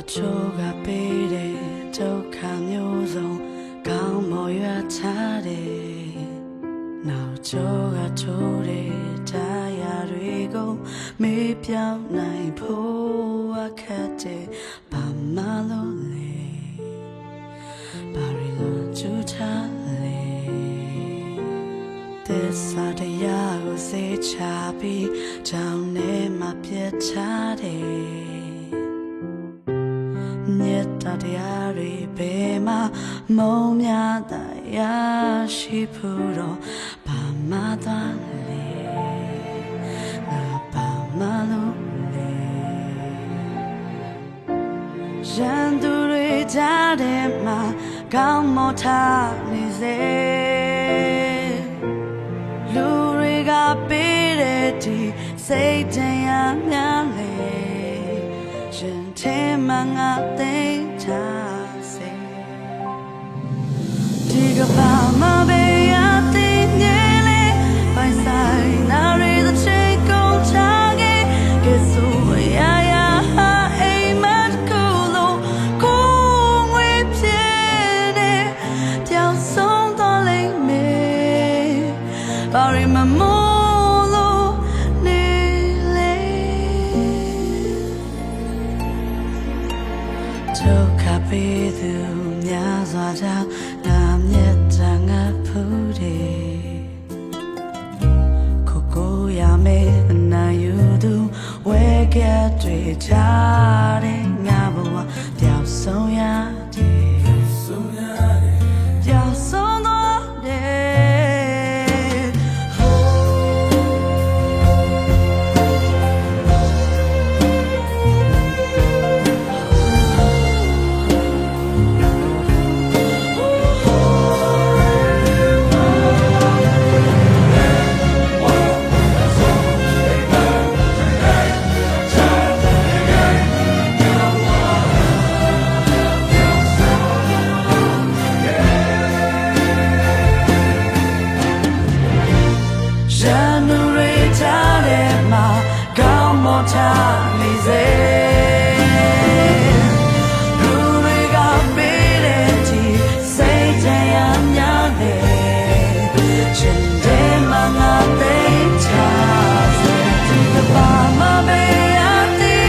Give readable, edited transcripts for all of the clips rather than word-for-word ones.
တချို့ကပေးတဲ့ဒုက္ခမျိုးစုံကောင်းမော်ရွာချတယ်နောက်ကျော်ကထိုးတဲ့တရားတွေကိုမေးပြောင်းနိုင်ဖို့အခက်တဲ့ဘာမှလို့လဲဘာရီလို့ချူထားလဲသစ္စာတရားကိုစေချပြီးကြောင်းထဲမှာပြတ်ချတယ်မြတ်တရားတွေဘယ်မှာမုံများတရားရှိဖို့တော့ဘာမှသွားလဲငါဘာမှလို့လဲရန်သူတွေကြားထဲမှာကောင်းမောထားနေစေလူတွေကပေးတဲ့ဒီစိတ်တရားများလေရင်ထဲမှာငါသိထားစေဒီကဘာမပဲရတဲ့ညလေပိုင်ဆိုင်နာရီတဲ့ချိန်ကုန်ချခဲ့ကဲဆိုရရဟာအိမ်မတ်ကိုလို့ကိုငွေပြည့်နေပြောင်းဆုံးတော့လိမ့်မယ်ဘာရီမမို့ဒုက္ခပေးသူများစွာကြောင့်နာမျက်တာငါဖူးတယ်ကိုရမယ်အနာယူသူဝဲကဲတွေချတဲ့ငါဘဝပျောက်ဆုံးရတယ်ပျောက်ဆုံးတော့တယ်ထားနေစေလူတွေကပေးတဲ့ဒီစိတ်တရားများလေရှင်တဲ့မငါသိချာစေဒီကဘာမပဲရတဲ့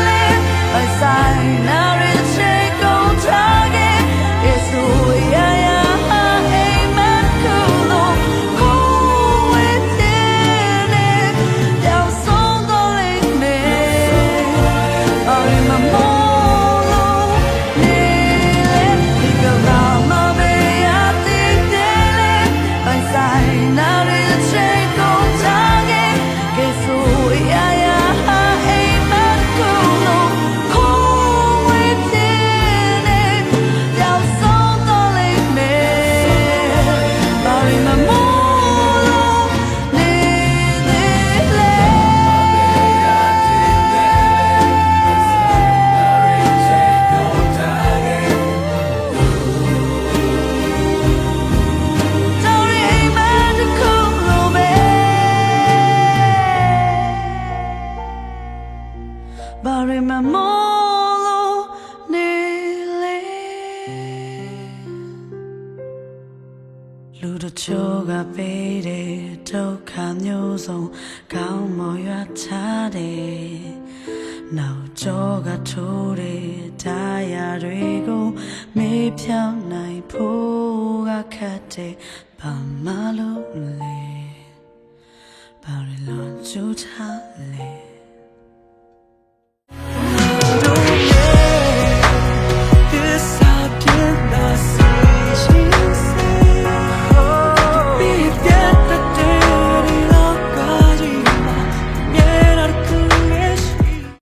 လေအဆိုင်နာရတဲ့ကုန်ချခဲ့ယေစုရရအိမ်မက်ကိုလို့ကိုဝဲတဲ့နေပြောင်းဆုံးတော့လေဘာရီမမို့လို့နေလေလူတို့ချို့ကပေးတဲ့ဒုက္ခမျိုးစုံကောင်းမော်ရွာချတယ်နောက်ကျော်ကထိုးတဲ့တရားတွေကိုမေးဖြောင်းနိုင်ဖို့ကခက်တယ်ဘာမှလို့လဲ